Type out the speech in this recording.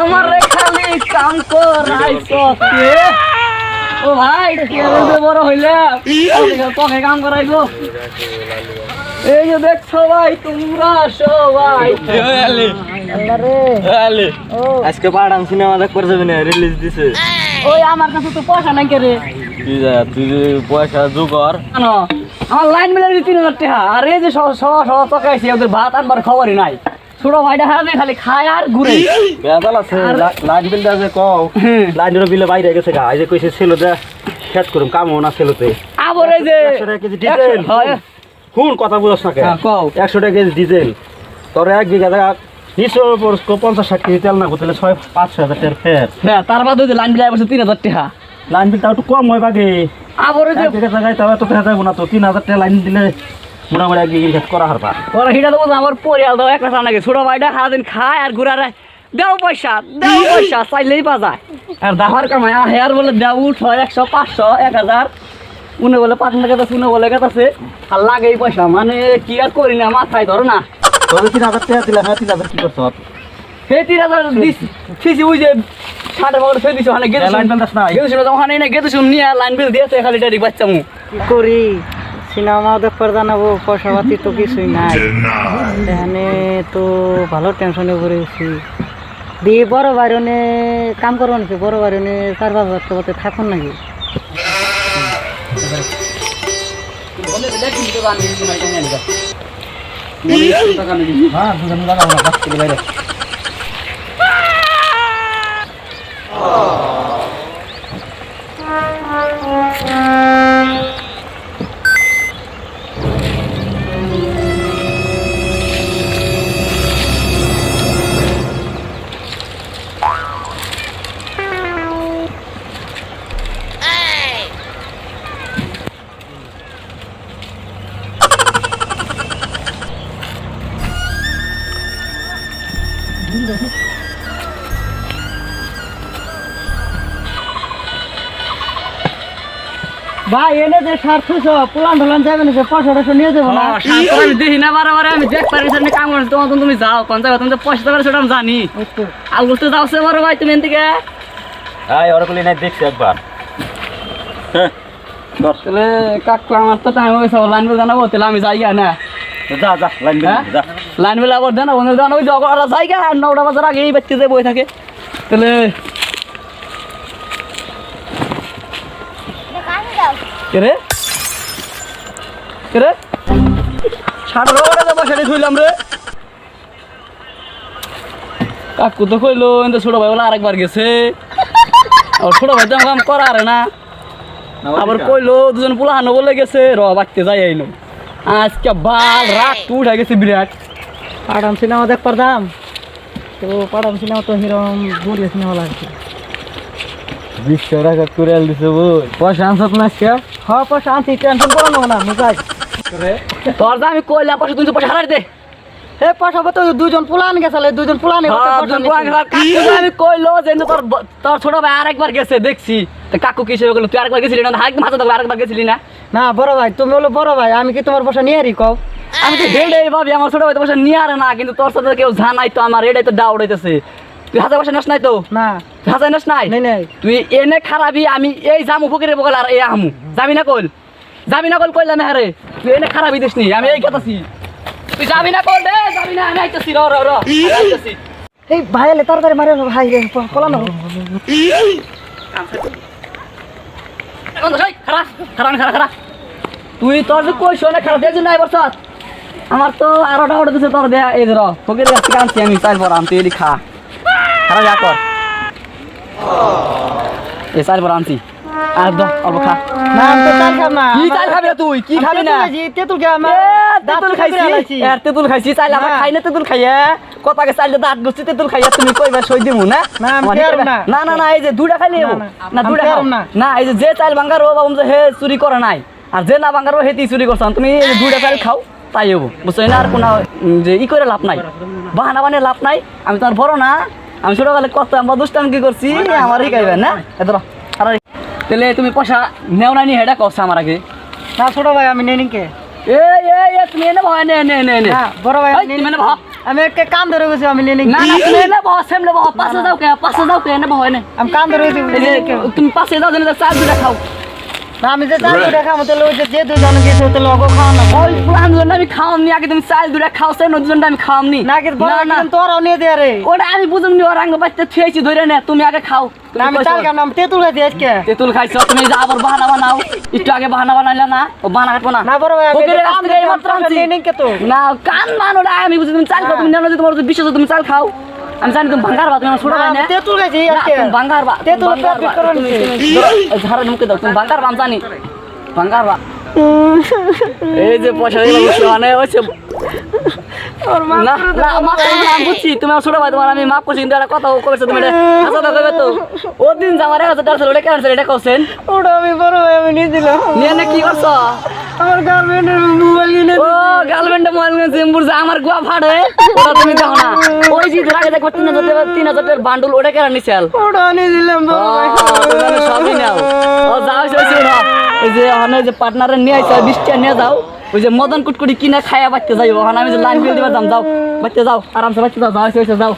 আমার খালি কাম করাইছো ও ভাই বড় হইলে তোকে কাম করাইবো এই যে দেখছো ভাই তোমরা সবাই আজকে পাঠান সিনেমা দেখতে যাবি না রিলিজ দিছে ওই আমার কাছে তো পয়সা নাই কে রে তুই পয়সা জোগাড় আমার লাইন মিলে 3000 টাকা আর এই যে টাকাইছি ওদের ভাত আনবার খবরই নাই ছোট ভাইটা হারাবে খালি খায় আর ঘুরে বেদাল আছে লাইন বিল আছে কও লাইনের বিলে বাইরে গেছে গা এই যে কইছে ছিল দে খেত করুম কামও না ছিলতে আবার এই যে 100 টাকা কেজি ডিজেল কোন কথা বুঝছ না কে কও 100 টাকা কেজি ডিজেল তোর এক বিঘা জায়গা নিচে 50-60 কেজি তেল না করতে 5-6 হাজার টাকার ফের হ্যাঁ তার বাদ ওই যে লাইন বিল বসে 3000 টাকা লাইন বিলটা একটু কম হয় বাগে আবার ওই যে জায়গায় তবে তো দেখা যাবে না তো 3000 টাকা লাইন দিলে মোটামুটি এক বিঘা খেত করা হারবা ওরা হিটা তো বলছে আমার পরিয়াল দাও একটা নাকি ছোট ভাইটা সারাদিন খায় আর ঘুরে দেও পয়সা চাইলেই পাওয়া আর দাহার কামায় হেয়ার বলে দেও উঠ 100 500 1000 উনি বলে 5 টাকা শুনে বলে গেছে আর লাগেই পয়সা মানে কি আর করি না মাথায় ধরো না তোর 3000 টাকা দিলা হ্যাঁ 3000 কি করছ সেই 3000 দিছি ফিসি ওই যে 60 বড় ফেল দিছো মানে গেছে লাইন বিল দাস না গেছে তো ওখানে না গেছে নিয়ে লাইন বিল দিয়েছে খালি ডাইরেক্ট বাচ্চামু করি সিনেমা দেখবার জানাবো পয়সা পাতি তো কিছুই নাই এখানে তো ভালো টেনশনে পড়েছি দিয়ে বড় বাইরনে কাম করবো নাকি বড় বাইরনে 4-5 হাজার টাকা থাকুন নাকি হ্যাঁ দুজন লাগাবো না বাস থেকে বাইরে ভাই এনে যে সার্থস প্লান ঢলান যাবে না পয়সা নিয়ে যাবো না আমি দেখি না বারে আমি দেখ পারি কাম করছি তোমার তুমি যাও কোন জায়গা তুমি পয়সা দেবার সেটা আমি জানি আর বলতে যাওছে বড় ভাই তুমি এদিকে আয় ওরকলি নাই দেখছি একবার তাহলে কাকু আমার তো টাইম হয়েছে লাইন বিল জানাবো তাহলে আমি যাই না যা যা লাইন বিল যা লাইন বিল আবার জানাবো জানো ওই জগড়া জায়গা আর 9টা বাজার আগে এই বাচ্চা বই থাকে তাহলে কেরে কেরে 60 টাকা দেবো সেটা থইলাম রে কাকু তো কইলো এত ছোট ভাই বলে আরেকবার গেছে আর ছোট ভাই তো কাম করা আরে না আবার কইলো দুজন পোলা হানো বলে গেছে র বাড়তে যাই আইলো আজকে বাল রাত উঠে গেছে বিরাট পাঠান সিনেমা দেখবার দাম তো পাঠান সিনেমা তো হিরম বুড়িয়া সিনেমা লাগছে 20 টাকা করে আল দিছে বই পয়সা আনছত না আজকে হ্যাঁ পয়সা আনছি টেনশন করো না আমি যাই তোর তো আমি কইলাম পয়সা তুমি পয়সা হারাই দে হে পয়সা তো দুজন পুলান গেছালে দুজন পুলান আমি কইলো যে তোর ছোট ভাই আরেকবার গেছে দেখছি কাকু কিসে গেল তুই আরেকবার গেছিলি না হাত মাথা আরেকবার গেছিলি না না বড় ভাই তুমি হলো বড় ভাই আমি কি তোমার পয়সা নিয়ে আরি কও আমি তো হেডে ভাবি আমার ছোট ভাই তো পয়সা নিয়ে আরে না কিন্তু তোর সাথে কেউ জানাই তো আমার এটাই তো ডাউট হইতেছে তুই হাজার পয়সা নেস নাই তো না হাজার নেস নাই নাই তুই এনে খারাপি আমি এই জামু ফকিরে বগল আর এই আমু যাবি না কল কইলাম হারে তুই এনে খারাপি দিস নি আমি এই কথাছি তুই যাবি না কল দে যাবি না আমি আইতাছি র আইতাছি এই ভাই এলে তাড়াতাড়ি মারে ভাই রে পলানো খারাপ তুই তোর যে কইছ না খারাপ দিয়ে নাই বরসাত আমার তো 18টা অর্ডার দিছে তোর দেয়া এই ধর ফকির কাছ থেকে আনছি আমি চাল বড় আনতে এলি খা খারাপ যা কর এই চাল বড় আনছি আর দাও অল্প খা না আমি তো চাল খাব না কি চাল খাবি তুই কি খাবি না তেতুল খা আমার তেতুল খাইছি আর তেতুল খাইছি চাল আমরা খাই না তেতুল খাইয়া কতাকে চাল দাঁত গুছি তেতুল খাইয়া তুমি কইবা সই দিমু না না না না এই যে দুইটা খাইলে না দুইটা খাও না এই যে চাল ভাঙ্গার ও বাবু হে চুরি করে নাই আর যে না ভাঙ্গার ও হেতি চুরি করছ তুমি এই দুইটা চাল খাও তাই হবো বুঝছো না আর কোনো যে ই করে লাভ নাই বাহানা বানিয়ে লাভ নাই আমি তোমার বড় না আমি ছোটবেলা কত আমরা দুষ্টাম কি করছি আমারই খাইবেন না এত তাহলে তুমি পয়সা নেও নাই নি হেডা কষ্ট আমার আগে না ছোট ভাই আমি নেই নিকে তুমি এনে ভাই নে বড় ভাই তুমি এনে ভাই আমি একটা কাম ধরে গেছি আমি নিয়ে না না তুমি না বহ সেমলে বহ পাশে যাও কে না বহ না আমি কাম ধরে গেছি এই যে তুমি পাশে যাও যেন চাল দুটা খাও না আমি যে চাল দুটা খাবো তাহলে ওই যে দুজন গেছে তাহলে ওকে খাওয়া না ওই প্লান জন্য আমি খাওয়ামনি আগে তুমি চাল দুটা খাও সেই নদীর জন্য আমি খাওয়ামনি না কি তোরাও নিয়ে দে রে ওটা আমি বুঝুমনি ওর আঙ্গ বাচ্চা থুয়েছি ধরে নে তুমি আগে খাও না আমি চাল খাম না আমি তেঁতুল খাইছি আজকে তেঁতুল খাইছো তুমি যা আবার বাহানা বানাও একটু আগে বাহানা বানাইলা না ও বাহানা কাটবো না না বড় ভাই ওকে রে কাম এই মাত্র আনছি নেই কে তো না কান মানোটা আমি বুঝি তুমি চাল খাও তুমি জানো যে তোমার বিশ্বাস তুমি চাল খাও আমি জানি তুমি ভাঙ্গার বা তুমি ছোট ভাই না তেঁতুল খাইছি না, আজকে তুমি ভাঙ্গার বা তেঁতুল পেট করো তুমি ঝাড়া মুখে দাও তুমি ভাঙ্গার বা আমি জানি ভাঙ্গার বা এই যে পয়সা দিয়ে বসে মানে হচ্ছে না না মাফ করে দিলাম, আমি বুঝছি তুমি আমার ছোট ভাই তোমার আমি মাফ করছি কিন্তু একটা কথা করেছো তুমি এটা আচ্ছা তো কবে তো ও দিন যে আমার 1000 টাকা ছিল ওটা কেন ছিল এটা করছেন ওটা আমি বড় ভাই আমি নিয়ে দিলাম নিয়ে না কি করছো আমার গার্লফ্রেন্ডের মোবাইল কিনে ও গার্লফ্রেন্ডে মোবাইল নিয়ে সিম্বুর যে আমার গোয়া ফাড়ে ওটা তুমি দেখো না ওই যে আগে দেখো 3000 টাকার বান্ডুল ওটা কেন নিছেল ওটা নিয়ে দিলাম বড় ভাই তুমি সবই নাও ও যাও সে না ওই যে ওখানে যে পার্টনারে নিয়ে আইছে 20 টাকা নিয়ে যাও ওই যে মদন কুটকুটি কিনা খায়া বাচ্চা যাইব ওখানে আমি যে লাইন বিল দিবা যাও বাচ্চা যাও আরামসে বাচ্চা যাও যাও